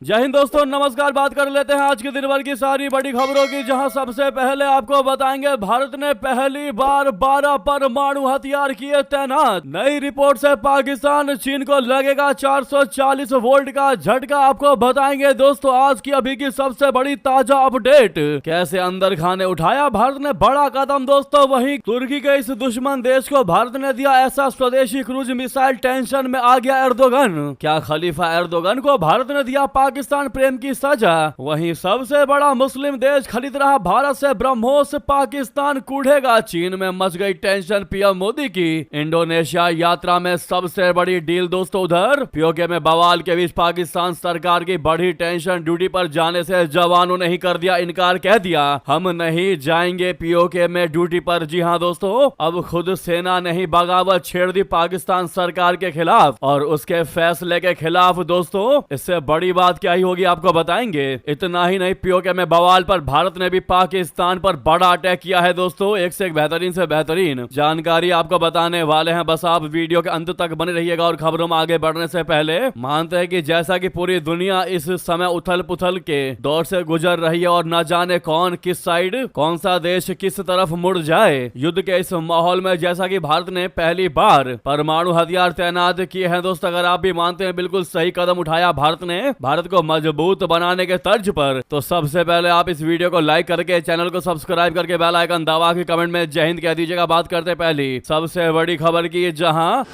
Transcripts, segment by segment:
जय हिंद दोस्तों, नमस्कार। बात कर लेते हैं आज के दिन भर की सारी बड़ी खबरों की, जहां सबसे पहले आपको बताएंगे भारत ने पहली बार 12 परमाणु हथियार किए तैनात। नई रिपोर्ट से पाकिस्तान चीन को लगेगा 440 वोल्ट का झटका। आपको बताएंगे दोस्तों आज की अभी की सबसे बड़ी ताजा अपडेट। कैसे अंदर खाने उठाया भारत ने बड़ा कदम दोस्तों। वहीं तुर्की के इस दुश्मन देश को भारत ने दिया ऐसा स्वदेशी क्रूज मिसाइल, टेंशन में आ गया एर्दोगन। क्या खलीफा एर्दोगन को भारत ने दिया पाकिस्तान प्रेम की सजा। वहीं सबसे बड़ा मुस्लिम देश खरीद रहा भारत से ब्रह्मोस, पाकिस्तान कूदेगा। चीन में मच गई टेंशन पीएम मोदी की। इंडोनेशिया यात्रा में सबसे बड़ी डील दोस्तों उधर। पीओके में बवाल के बीच पाकिस्तान सरकार की बड़ी टेंशन। ड्यूटी पर जाने से जवानों ने ही कर दिया इनकार, कह दिया हम नहीं जाएंगे पीओके में ड्यूटी पर। जी हां दोस्तों, अब खुद सेना ने ही बगावत छेड़ दी पाकिस्तान सरकार के खिलाफ और उसके फैसले के खिलाफ दोस्तों। इससे बड़ी बात क्या ही होगी आपको बताएंगे। इतना ही नहीं, पीओके में बवाल पर भारत ने भी पाकिस्तान पर बड़ा अटैक किया है दोस्तों। एक से बेहतरीन जानकारी आपको बताने वाले हैं। बस आप वीडियो के अंत तक बने रहिएगा। और खबरों में आगे बढ़ने से पहले मानते हैं कि जैसा कि पूरी दुनिया इस समय उथल पुथल के दौर से गुजर रही है और न जाने कौन किस साइड, कौन सा देश किस तरफ मुड़ जाए युद्ध के इस माहौल में, जैसा कि भारत ने पहली बार परमाणु हथियार तैनात किए हैं दोस्तों। अगर आप भी मानते हैं बिल्कुल सही कदम उठाया भारत ने भारत को मजबूत बनाने के तर्ज पर, तो सबसे पहले आप इस वीडियो को लाइक करके चैनल को सब्सक्राइब करके बेल आइकन दबा के कमेंट में जय हिंद कह दीजिएगा। बात करते पहली सबसे बड़ी खबर की, जहां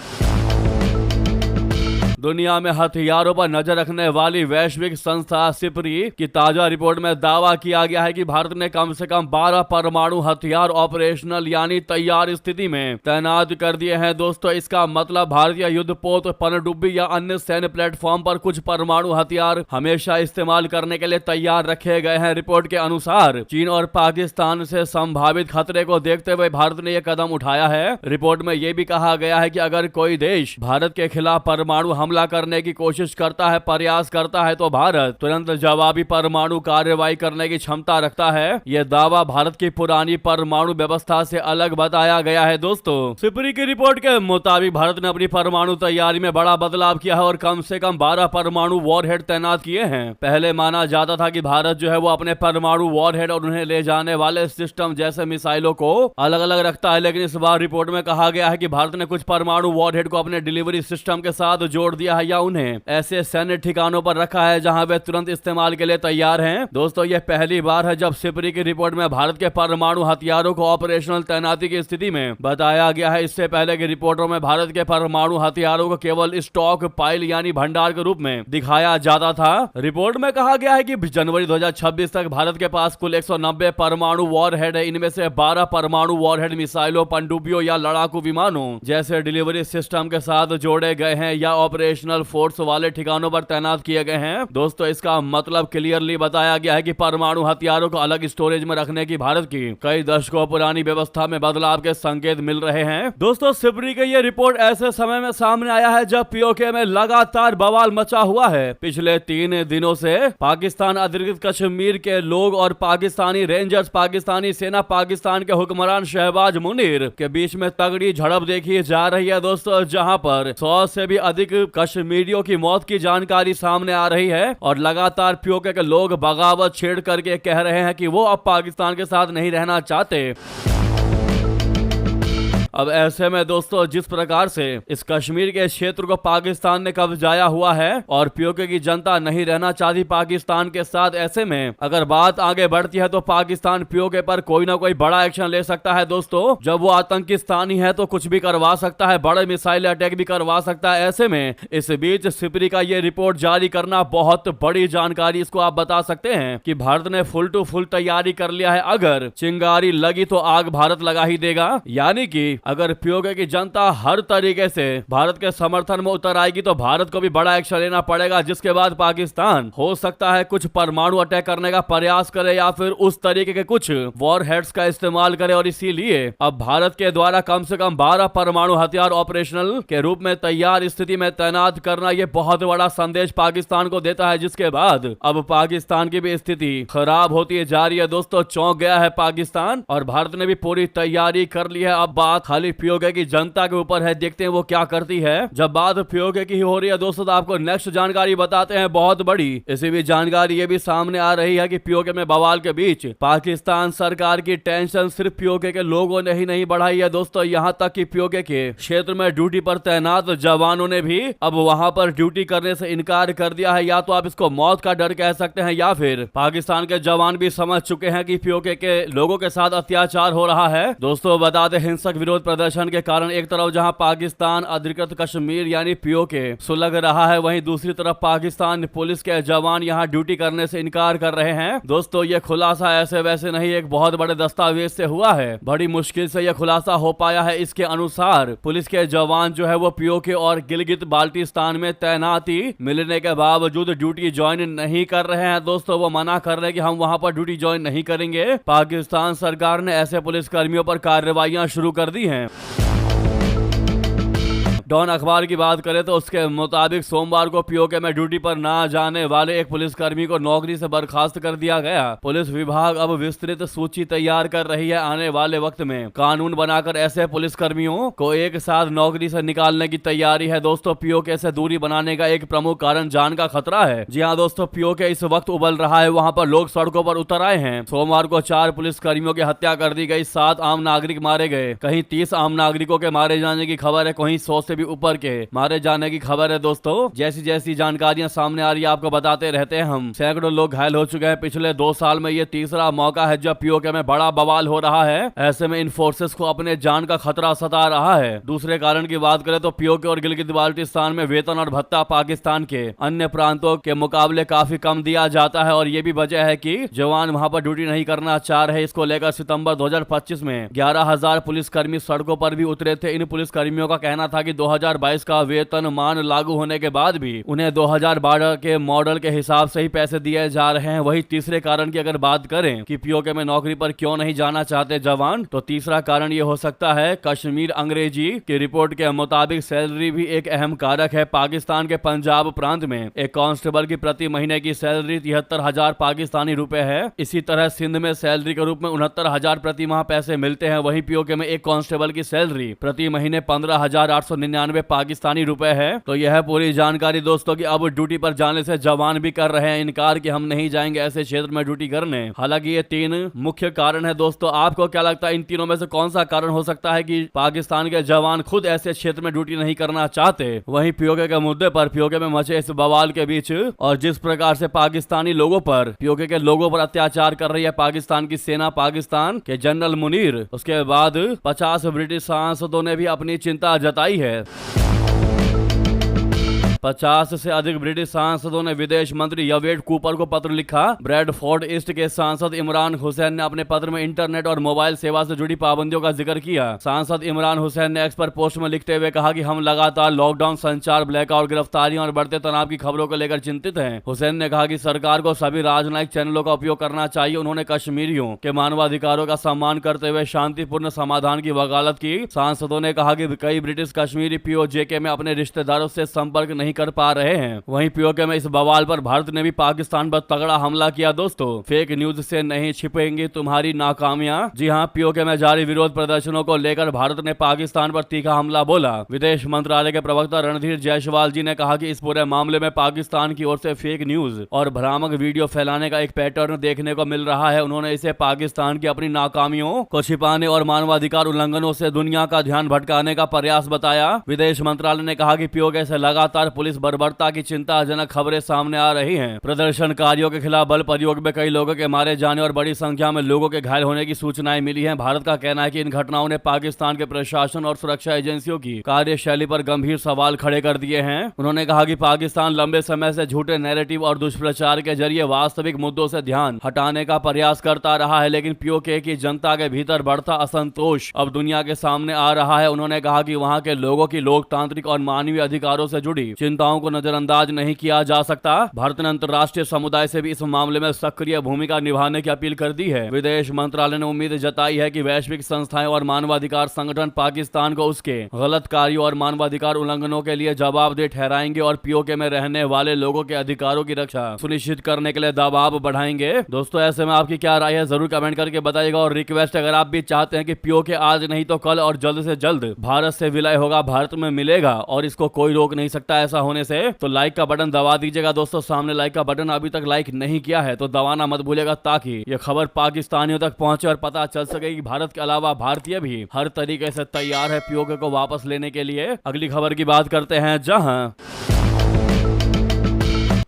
दुनिया में हथियारों पर नजर रखने वाली वैश्विक संस्था सिपरी की ताजा रिपोर्ट में दावा किया गया है कि भारत ने कम से कम 12 परमाणु हथियार ऑपरेशनल यानी तैयार स्थिति में तैनात कर दिए हैं दोस्तों। इसका मतलब भारतीय युद्धपोत, पनडुब्बी या अन्य सैन्य प्लेटफॉर्म पर कुछ परमाणु हथियार हमेशा इस्तेमाल करने के लिए तैयार रखे गए हैं। रिपोर्ट के अनुसार चीन और पाकिस्तान से संभावित खतरे को देखते हुए भारत ने यह कदम उठाया है। रिपोर्ट में यह भी कहा गया है कि अगर कोई देश भारत के खिलाफ परमाणु हमला करने की कोशिश करता है, प्रयास करता है, तो भारत तुरंत जवाबी परमाणु कार्रवाई करने की क्षमता रखता है। यह दावा भारत की पुरानी परमाणु व्यवस्था से अलग बताया गया है दोस्तों। सिपरी की रिपोर्ट के मुताबिक भारत ने अपनी परमाणु तैयारी में बड़ा बदलाव किया है और कम से कम 12 परमाणु वॉरहेड तैनात किए हैं। पहले माना जाता था कि भारत जो है वो अपने परमाणु वॉरहेड और उन्हें ले जाने वाले सिस्टम जैसे मिसाइलों को अलग अलग रखता है, लेकिन इस बार रिपोर्ट में कहा गया है कि भारत ने कुछ परमाणु वॉरहेड को अपने डिलीवरी सिस्टम के साथ जोड़ दिया है या उन्हें ऐसे सैन्य ठिकानों पर रखा है जहां वे तुरंत इस्तेमाल के लिए तैयार हैं। दोस्तों यह पहली बार है जब सिपरी की रिपोर्ट में भारत के परमाणु हथियारों को ऑपरेशनल तैनाती की स्थिति में बताया गया है। इससे पहले की रिपोर्टों में भारत के परमाणु हथियारों को केवल स्टॉक पाइल यानी भंडार के रूप में दिखाया जाता था। रिपोर्ट में कहा गया है कि जनवरी 2026 तक भारत के पास कुल 190 परमाणु वॉरहेड है। इनमें से 12 परमाणु वॉरहेड मिसाइलों, पनडुब्बियों या लड़ाकू विमानों जैसे डिलीवरी सिस्टम के साथ जोड़े गए हैं या ऑपरेशनल फोर्स वाले ठिकानों पर तैनात किए गए हैं। दोस्तों इसका मतलब क्लियरली बताया गया है कि परमाणु हथियारों को अलग स्टोरेज में रखने की भारत की कई दशकों पुरानी व्यवस्था में बदलाव के संकेत मिल रहे हैं। दोस्तों सिपरी की यह रिपोर्ट ऐसे समय में सामने आया है जब पीओके में लगातार बवाल मचा हुआ है। पिछले 3 दिनों से पाकिस्तान अधिकृत कश्मीर के लोग और पाकिस्तानी रेंजर्स, पाकिस्तानी सेना, पाकिस्तान के हुक्मरान शहबाज मुनीर के बीच में तगड़ी झड़प देखी जा रही है दोस्तों, जहां पर 100 से भी अधिक कश्मीरियों की मौत की जानकारी सामने आ रही है और लगातार पीओके के लोग बगावत छेड़ करके कह रहे हैं कि वो अब पाकिस्तान के साथ नहीं रहना चाहते। अब ऐसे में दोस्तों जिस प्रकार से इस कश्मीर के क्षेत्र को पाकिस्तान ने कब्जाया हुआ है और पीओके की जनता नहीं रहना चाहती पाकिस्तान के साथ, ऐसे में अगर बात आगे बढ़ती है तो पाकिस्तान पीओके पर कोई ना कोई बड़ा एक्शन ले सकता है दोस्तों। जब वो आतंकिस्तानी है तो कुछ भी करवा सकता है, बड़े मिसाइल अटैक भी करवा सकता है। ऐसे में इस बीच सिपरी का ये रिपोर्ट जारी करना बहुत बड़ी जानकारी। इसको आप बता सकते हैं कि भारत ने फुल टू फुल तैयारी कर लिया है। अगर चिंगारी लगी तो आग भारत लगा ही देगा, यानी कि अगर पीओके की जनता हर तरीके से भारत के समर्थन में उतर आएगी तो भारत को भी बड़ा एक्शन लेना पड़ेगा, जिसके बाद पाकिस्तान हो सकता है कुछ परमाणु अटैक करने का प्रयास करे या फिर उस तरीके के कुछ वॉरहेड्स का इस्तेमाल करे। और इसीलिए अब भारत के द्वारा कम से कम 12 परमाणु हथियार ऑपरेशनल के रूप में तैयार स्थिति में तैनात करना यह बहुत बड़ा संदेश पाकिस्तान को देता है, जिसके बाद अब पाकिस्तान की भी स्थिति खराब होती जा रही है दोस्तों। चौंक गया है पाकिस्तान और भारत ने भी पूरी तैयारी कर ली है। अब बात खाली पीओके की जनता के ऊपर है। देखते हैं वो क्या करती है। जब बात पीओके की हो रही है दोस्तों, तो आपको नेक्स्ट जानकारी बताते हैं बहुत बड़ी। इसी भी जानकारी ये भी सामने आ रही है कि पीओके में बवाल के बीच पाकिस्तान सरकार की टेंशन सिर्फ पीओके के लोगों ने ही नहीं बढ़ाई है दोस्तों, यहां तक कि पीओके के क्षेत्र में ड्यूटी पर तैनात जवानों ने भी अब वहां पर ड्यूटी करने से इनकार कर दिया है। या तो आप इसको मौत का डर कह सकते हैं, या फिर पाकिस्तान के जवान भी समझ चुके हैं कि पीओके के लोगों के साथ अत्याचार हो रहा है। दोस्तों बता दें, हिंसक विरोध प्रदर्शन के कारण एक तरफ जहां पाकिस्तान अधिकृत कश्मीर यानी पीओके सुलग रहा है, वहीं दूसरी तरफ पाकिस्तान पुलिस के जवान यहां ड्यूटी करने से इनकार कर रहे हैं। दोस्तों ये खुलासा ऐसे वैसे नहीं, एक बहुत बड़े दस्तावेज से हुआ है। बड़ी मुश्किल से यह खुलासा हो पाया है। इसके अनुसार पुलिस के जवान जो है वो पीओके और गिलगित बाल्टिस्तान में तैनाती मिलने के बावजूद ड्यूटी ज्वाइन नहीं कर रहे हैं। दोस्तों वो मना कर रहे हैं कि हम वहां पर ड्यूटी ज्वाइन नहीं करेंगे। पाकिस्तान सरकार ने ऐसे पुलिस कर्मियों पर कार्रवाइयां शुरू कर दी हैं। डॉन अखबार की बात करें तो उसके मुताबिक सोमवार को पीओके में ड्यूटी पर ना जाने वाले एक पुलिसकर्मी को नौकरी से बर्खास्त कर दिया गया। पुलिस विभाग अब विस्तृत सूची तैयार कर रही है। आने वाले वक्त में कानून बनाकर ऐसे पुलिसकर्मियों को एक साथ नौकरी से निकालने की तैयारी है। दोस्तों पीओके से दूरी बनाने का एक प्रमुख कारण जान का खतरा है। जी हाँ दोस्तों, पीओके इस वक्त उबल रहा है, वहाँ पर लोग सड़कों पर उतर आए हैं। सोमवार को 4 पुलिसकर्मियों की हत्या कर दी गई, 7 आम नागरिक मारे गए। कहीं 30 आम नागरिकों के मारे जाने की खबर है, कहीं 100 से भी ऊपर के मारे जाने की खबर है। दोस्तों जैसी जैसी जानकारियां सामने आ रही है आपको बताते रहते हैं हम। सैकड़ों लोग घायल हो चुके हैं। पिछले 2 साल में ये तीसरा मौका है जब पीओके में बड़ा बवाल हो रहा है। ऐसे में इन फोर्सेस को अपने जान का खतरा सता रहा है। दूसरे कारण की बात करें तो पीओके और गिलगित बाल्टिस्तान में वेतन और भत्ता पाकिस्तान के अन्य प्रांतों के मुकाबले काफी कम दिया जाता है, और ये भी वजह है कि जवान वहां पर ड्यूटी नहीं करना चाह रहे। इसको लेकर सितंबर 2025 में 11,000 पुलिसकर्मी सड़कों पर भी उतरे थे। इन पुलिसकर्मियों का कहना था कि 2022 का वेतन मान लागू होने के बाद भी उन्हें 2012 के मॉडल के हिसाब से ही पैसे दिए जा रहे हैं। वही तीसरे कारण की अगर बात करें कि पीओके में नौकरी पर क्यों नहीं जाना चाहते जवान, तो तीसरा कारण ये हो सकता है कश्मीर अंग्रेजी की रिपोर्ट के मुताबिक सैलरी भी एक अहम कारक है। पाकिस्तान के पंजाब प्रांत में एक कांस्टेबल की प्रति महीने की सैलरी 73,000 पाकिस्तानी रुपए है। इसी तरह सिंध में सैलरी के रूप में 69,000 प्रति माह पैसे मिलते हैं। वहीं पीओके में एक कांस्टेबल की सैलरी प्रति महीने 15,899 पाकिस्तानी रुपए है। तो यह पूरी जानकारी दोस्तों कि अब ड्यूटी पर जाने से जवान भी कर रहे हैं इनकार कि हम नहीं जाएंगे ऐसे क्षेत्र में ड्यूटी करने। हालांकि ये 3 मुख्य कारण है। दोस्तों आपको क्या लगता है इन तीनों में से कौन सा कारण हो सकता है कि पाकिस्तान के जवान खुद ऐसे क्षेत्र में ड्यूटी नहीं करना चाहते? वहीं पीओके के मुद्दे पर पीओके में मचे इस बवाल के बीच और जिस प्रकार से पाकिस्तानी लोगों पर पीओके के लोगों पर अत्याचार कर रही है पाकिस्तान की सेना, पाकिस्तान के जनरल मुनीर, उसके बाद 50 ब्रिटिश सांसदों ने भी अपनी चिंता जताई है। 50 से अधिक ब्रिटिश सांसदों ने विदेश मंत्री यवेट कूपर को पत्र लिखा। ब्रैडफोर्ड ईस्ट के सांसद इमरान हुसैन ने अपने पत्र में इंटरनेट और मोबाइल सेवा से जुड़ी पाबंदियों का जिक्र किया। सांसद इमरान हुसैन ने एक्स पर पोस्ट में लिखते हुए कहा कि हम लगातार लॉकडाउन, संचार, ब्लैकआउट, गिरफ्तारियों और बढ़ते तनाव की खबरों को लेकर चिंतित हैं। हुसैन ने कहा कि सरकार को सभी राजनयिक चैनलों का उपयोग करना चाहिए। उन्होंने कश्मीरियों के मानवाधिकारों का सम्मान करते हुए शांतिपूर्ण समाधान की वकालत की। सांसदों ने कहा कि कई ब्रिटिश कश्मीरी पीओजे में अपने रिश्तेदारों से संपर्क नहीं कर पा रहे हैं। वहीं पीओके में इस बवाल पर भारत ने भी पाकिस्तान पर तगड़ा हमला किया। दोस्तों फेक न्यूज से नहीं छिपेंगी तुम्हारी नाकामियां। जी हां, पीओके में जारी विरोध प्रदर्शनों को लेकर भारत ने पाकिस्तान पर तीखा हमला बोला। विदेश मंत्रालय के प्रवक्ता रणधीर जायसवाल जी ने कहा कि इस पूरे मामले में पाकिस्तान की ओर से फेक न्यूज और भ्रामक वीडियो फैलाने का एक पैटर्न देखने को मिल रहा है। उन्होंने इसे पाकिस्तान की अपनी नाकामियों को छिपाने और मानवाधिकार उल्लंघनों से दुनिया का ध्यान भटकाने का प्रयास बताया। विदेश मंत्रालय ने कहा कि पीओके से लगातार पुलिस बर्बरता की चिंताजनक खबरें सामने आ रही हैं। प्रदर्शनकारियों के खिलाफ बल प्रयोग में कई लोगों के मारे जाने और बड़ी संख्या में लोगों के घायल होने की सूचनाएं मिली हैं। भारत का कहना है कि इन घटनाओं ने पाकिस्तान के प्रशासन और सुरक्षा एजेंसियों की कार्यशैली पर गंभीर सवाल खड़े कर दिए हैं। उन्होंने कहा कि पाकिस्तान लंबे समय से झूठे नैरेटिव और दुष्प्रचार के जरिए वास्तविक मुद्दों से ध्यान हटाने का प्रयास करता रहा है, लेकिन पीओके की जनता के भीतर बढ़ता असंतोष अब दुनिया के सामने आ रहा है। उन्होंने कहा कि वहां के लोगों की लोकतांत्रिक और मानवीय अधिकारों से जुड़ी चिंताओं को नजरअंदाज नहीं किया जा सकता। भारत ने अंतर्राष्ट्रीय समुदाय से भी इस मामले में सक्रिय भूमिका निभाने की अपील कर दी है। विदेश मंत्रालय ने उम्मीद जताई है कि वैश्विक संस्थाएं और मानवाधिकार संगठन पाकिस्तान को उसके गलत कार्यों और मानवाधिकार उल्लंघनों के लिए जवाबदेह ठहराएंगे और पीओके में रहने वाले लोगों के अधिकारों की रक्षा सुनिश्चित करने के लिए दबाव बढ़ाएंगे। दोस्तों, ऐसे में आपकी क्या राय है जरूर कमेंट करके बताइएगा। और रिक्वेस्ट, अगर आप भी चाहते हैं कि पीओके आज नहीं तो कल और जल्द से जल्द भारत से विलय होगा, भारत में मिलेगा और इसको कोई रोक नहीं सकता ऐसा होने से, तो लाइक का बटन दबा दीजिएगा। दोस्तों, सामने लाइक का बटन अभी तक लाइक नहीं किया है तो दबाना मत भूलेगा, ताकि यह खबर पाकिस्तानियों तक पहुंचे और पता चल सके कि भारत के अलावा भारतीय भी हर तरीके से तैयार है पीओके को वापस लेने के लिए। अगली खबर की बात करते हैं, जहां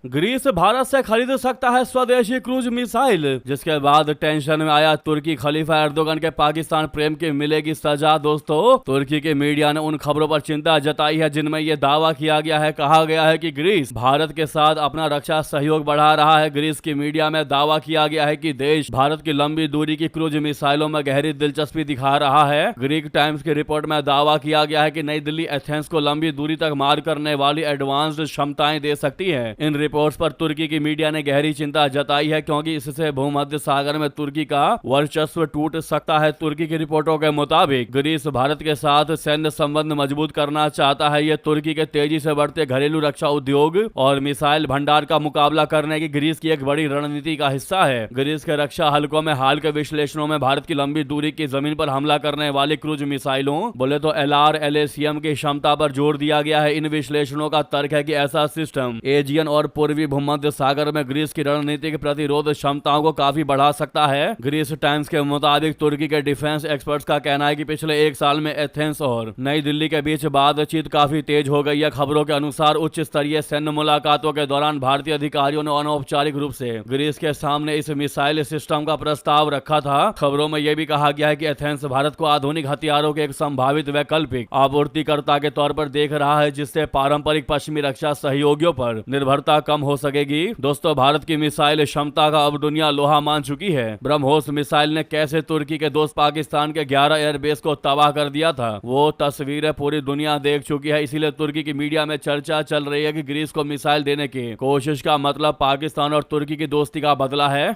ग्रीस भारत से खरीद सकता है स्वदेशी क्रूज मिसाइल, जिसके बाद टेंशन में आया तुर्की। खलीफा एर्दोगन के पाकिस्तान प्रेम की मिलेगी सजा। दोस्तों, तुर्की के मीडिया ने उन खबरों पर चिंता जताई है जिनमें यह दावा किया गया है, कहा गया है कि ग्रीस भारत के साथ अपना रक्षा सहयोग बढ़ा रहा है। ग्रीस की मीडिया में दावा किया गया है कि देश भारत की लंबी दूरी की क्रूज मिसाइलों में गहरी दिलचस्पी दिखा रहा है। ग्रीक टाइम्स की रिपोर्ट में दावा किया गया है कि नई दिल्ली एथेंस को लंबी दूरी तक मार करने वाली एडवांस्ड क्षमताएं दे सकती है। इन रिपोर्ट्स पर तुर्की की मीडिया ने गहरी चिंता जताई है, क्योंकि इससे भूमध्य सागर में तुर्की का वर्चस्व टूट सकता है। तुर्की की रिपोर्टों के मुताबिक ग्रीस भारत के साथ सैन्य संबंध मजबूत करना चाहता है। यह तुर्की के तेजी से बढ़ते घरेलू रक्षा उद्योग और मिसाइल भंडार का मुकाबला करने की ग्रीस की एक बड़ी रणनीति का हिस्सा है। ग्रीस के रक्षा हलकों में हाल के विश्लेषणों में भारत की लंबी दूरी की जमीन पर हमला करने वाली क्रूज मिसाइलों, बोले तो LRLACM की क्षमता पर जोर दिया गया है। इन विश्लेषणों का तर्क है कि ऐसा सिस्टम एजियन और पूर्वी भूमध्य सागर में ग्रीस की रणनीतिक प्रतिरोध क्षमताओं को काफी बढ़ा सकता है। ग्रीस टाइम्स के मुताबिक तुर्की के डिफेंस एक्सपर्ट्स का कहना है कि पिछले एक साल में एथेंस और नई दिल्ली के बीच बातचीत काफी तेज हो गई है। खबरों के अनुसार उच्च स्तरीय सैन्य मुलाकातों के दौरान भारतीय अधिकारियों ने अनौपचारिक रूप से ग्रीस के सामने इस मिसाइल सिस्टम का प्रस्ताव रखा था। खबरों में यह भी कहा गया है कि एथेंस भारत को आधुनिक हथियारों के एक संभावित वैकल्पिक आपूर्तिकर्ता के तौर पर देख रहा है, जिससे पारंपरिक पश्चिमी रक्षा सहयोगियों पर निर्भरता कम हो सकेगी। दोस्तों, भारत की मिसाइल क्षमता का अब दुनिया लोहा मान चुकी है। ब्रह्मोस मिसाइल ने कैसे तुर्की के दोस्त पाकिस्तान के 11 एयरबेस को तबाह कर दिया था, वो तस्वीरें पूरी दुनिया देख चुकी है। इसीलिए तुर्की की मीडिया में चर्चा चल रही है कि ग्रीस को मिसाइल देने की कोशिश का मतलब पाकिस्तान और तुर्की की दोस्ती का बदला है।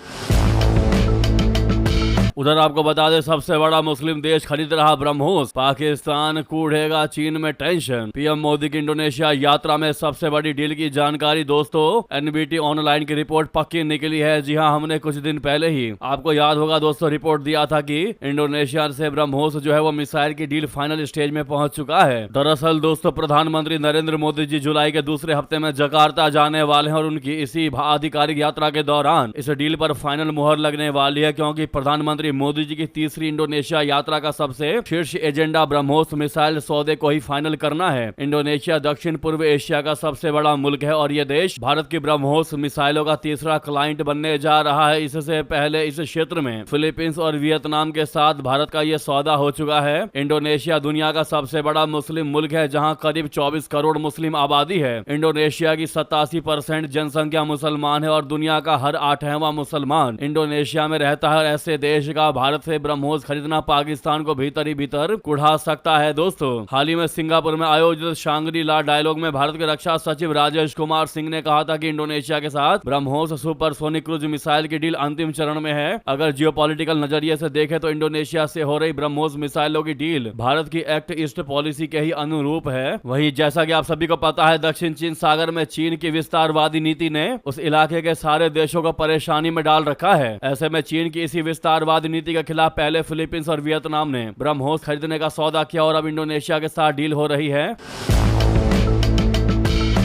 उधर आपको बता दें, सबसे बड़ा मुस्लिम देश खरीद रहा ब्रह्मोस, पाकिस्तान कूढ़ेगा चीन में टेंशन। पीएम मोदी की इंडोनेशिया यात्रा में सबसे बड़ी डील की जानकारी। दोस्तों, एनबीटी ऑनलाइन की रिपोर्ट पक्की निकली है। जी हां, हमने कुछ दिन पहले ही आपको याद होगा दोस्तों रिपोर्ट दिया था कि इंडोनेशिया से ब्रह्मोस जो है वो मिसाइल की डील फाइनल स्टेज में पहुंच चुका है। दरअसल दोस्तों, प्रधानमंत्री नरेंद्र मोदी जी जुलाई के दूसरे हफ्ते में जकार्ता जाने वाले हैं और उनकी इसी आधिकारिक यात्रा के दौरान इस डील पर फाइनल मुहर लगने वाली है, क्योंकि प्रधानमंत्री मोदी जी की तीसरी इंडोनेशिया यात्रा का सबसे शीर्ष एजेंडा ब्रह्मोस मिसाइल सौदे को ही फाइनल करना है। इंडोनेशिया दक्षिण पूर्व एशिया का सबसे बड़ा मुल्क है और यह देश भारत की ब्रह्मोस मिसाइलों का तीसरा क्लाइंट बनने जा रहा है। इससे पहले इस क्षेत्र में फिलीपींस और वियतनाम के साथ भारत का यह सौदा हो चुका है। इंडोनेशिया दुनिया का सबसे बड़ा मुस्लिम मुल्क है, जहां करीब 24 करोड़ मुस्लिम आबादी है। इंडोनेशिया की 87% जनसंख्या मुसलमान है और दुनिया का हर 8वां मुसलमान इंडोनेशिया में रहता है। ऐसे देश का भारत से ब्रह्मोस खरीदना पाकिस्तान को भीतर ही भीतर कुढ़ा सकता है। दोस्तों, हाल ही में सिंगापुर में आयोजित शांग्री ला डायलॉग में भारत के रक्षा सचिव राजेश कुमार सिंह ने कहा था कि इंडोनेशिया के साथ ब्रह्मोस सुपरसोनिक क्रूज मिसाइल की डील अंतिम चरण में है। अगर जियोपॉलिटिकल नजरिए से देखें तो इंडोनेशिया से हो रही ब्रह्मोस मिसाइलों की डील भारत की एक्ट ईस्ट पॉलिसी के ही अनुरूप है। वहीं जैसा कि आप सभी को पता है, दक्षिण चीन सागर में चीन की विस्तारवादी नीति ने उस इलाके के सारे देशों को परेशानी में डाल रखा है। ऐसे में चीन की इसी विस्तारवादी नीति के खिलाफ पहले फिलीपींस और वियतनाम ने ब्रह्मोस खरीदने का सौदा किया और अब इंडोनेशिया के साथ डील हो रही है।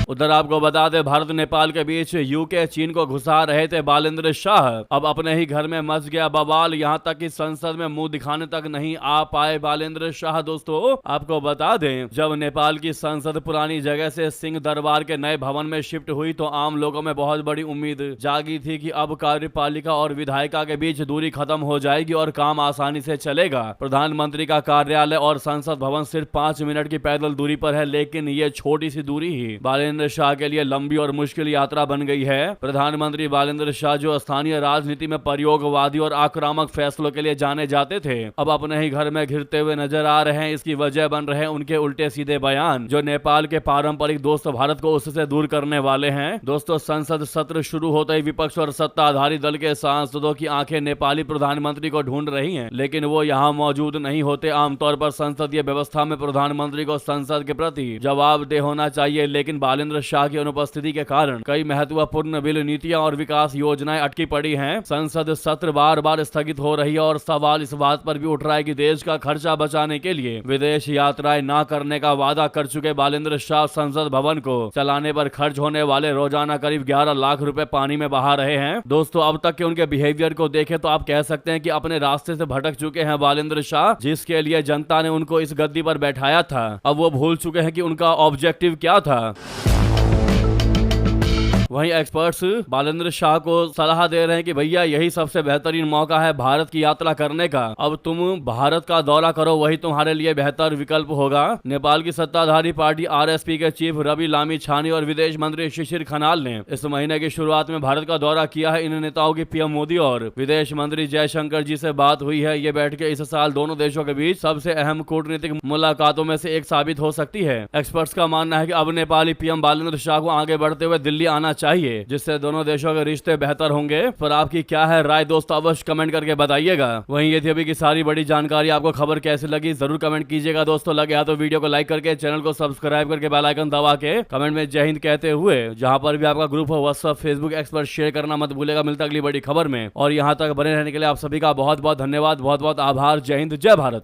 उधर आपको बता दें, भारत नेपाल के बीच यूके चीन को घुसा रहे थे बालेंद्र शाह, अब अपने ही घर में मच गया बवाल। यहां तक कि संसद में मुंह दिखाने तक नहीं आ पाए बालेंद्र शाह। दोस्तों, आपको बता दें, जब नेपाल की संसद पुरानी जगह से सिंह दरबार के नए भवन में शिफ्ट हुई तो आम लोगों में बहुत बड़ी उम्मीद जागी थी कि अब कार्यपालिका और विधायिका के बीच दूरी खत्म हो जाएगी और काम आसानी से चलेगा। प्रधानमंत्री का कार्यालय और संसद भवन सिर्फ 5 मिनट की पैदल दूरी पर है, लेकिन ये छोटी सी दूरी ही बालेंद्र बालेंद्र शाह के लिए लंबी और मुश्किल यात्रा बन गई है। प्रधानमंत्री बालेंद्र शाह जो स्थानीय राजनीति में प्रयोगवादी और आक्रामक फैसलों के लिए जाने जाते थे, अब अपने ही घर में घिरते हुए नजर आ रहे हैं। इसकी वजह बन रहे उनके उल्टे सीधे बयान जो नेपाल के पारंपरिक दोस्त भारत को उससे दूर करने वाले हैं। दोस्तों, संसद सत्र शुरू होते ही विपक्ष और सत्ताधारी दल के सांसदों की आंखें नेपाली प्रधानमंत्री को ढूंढ रही हैं, लेकिन वो यहाँ मौजूद नहीं होते। आमतौर पर संसदीय व्यवस्था में प्रधानमंत्री को संसद के प्रति जवाबदेह होना चाहिए, लेकिन बालेंद्र शाह की अनुपस्थिति के कारण कई महत्वपूर्ण बिल, नीतियां और विकास योजनाएं अटकी पड़ी हैं। संसद सत्र बार बार स्थगित हो रही है और सवाल इस बात पर भी उठ रहा है कि देश का खर्चा बचाने के लिए विदेश यात्राएं न करने का वादा कर चुके बालेंद्र शाह संसद भवन को चलाने पर खर्च होने वाले रोजाना करीब 11 लाख रुपए पानी में बहा रहे हैं। दोस्तों, अब तक के उनके बिहेवियर को देखें तो आप कह सकते हैं कि अपने रास्ते से भटक चुके हैं बालेंद्र शाह, जिसके लिए जनता ने उनको इस गद्दी पर बैठाया था। अब वो भूल चुके हैं कि उनका ऑब्जेक्टिव क्या था। वहीं एक्सपर्ट्स बालेंद्र शाह को सलाह दे रहे हैं कि भैया यही सबसे बेहतरीन मौका है भारत की यात्रा करने का। अब तुम भारत का दौरा करो, वही तुम्हारे लिए बेहतर विकल्प होगा। नेपाल की सत्ताधारी पार्टी आरएसपी के चीफ रवि लामी छानी और विदेश मंत्री शिशिर खनाल ने इस महीने की शुरुआत में भारत का दौरा किया है। इन नेताओं की पीएम मोदी और विदेश मंत्री जयशंकर जी से बात हुई है। ये बैठकें इस साल दोनों देशों के बीच सबसे अहम कूटनीतिक मुलाकातों में से एक साबित हो सकती है। एक्सपर्ट्स का मानना है कि अब नेपाली पीएम बालेंद्र शाह को आगे बढ़ते हुए दिल्ली आना चाहिए, जिससे दोनों देशों के रिश्ते बेहतर होंगे। पर आपकी क्या है राय दोस्तों, अवश्य कमेंट करके बताइएगा। वहीं ये थी अभी की सारी बड़ी जानकारी। आपको खबर कैसी लगी जरूर कमेंट कीजिएगा दोस्तों। लगे तो वीडियो को लाइक करके चैनल को सब्सक्राइब करके बेल आइकन दबा के कमेंट में जय हिंद कहते हुए, जहां पर भी आपका ग्रुप हो व्हाट्सएप फेसबुक एक्स पर शेयर करना मत भूलेगा। मिलता अगली बड़ी खबर में, और यहां तक बने रहने के लिए आप सभी का बहुत बहुत धन्यवाद, बहुत बहुत आभार। जय हिंद, जय भारत।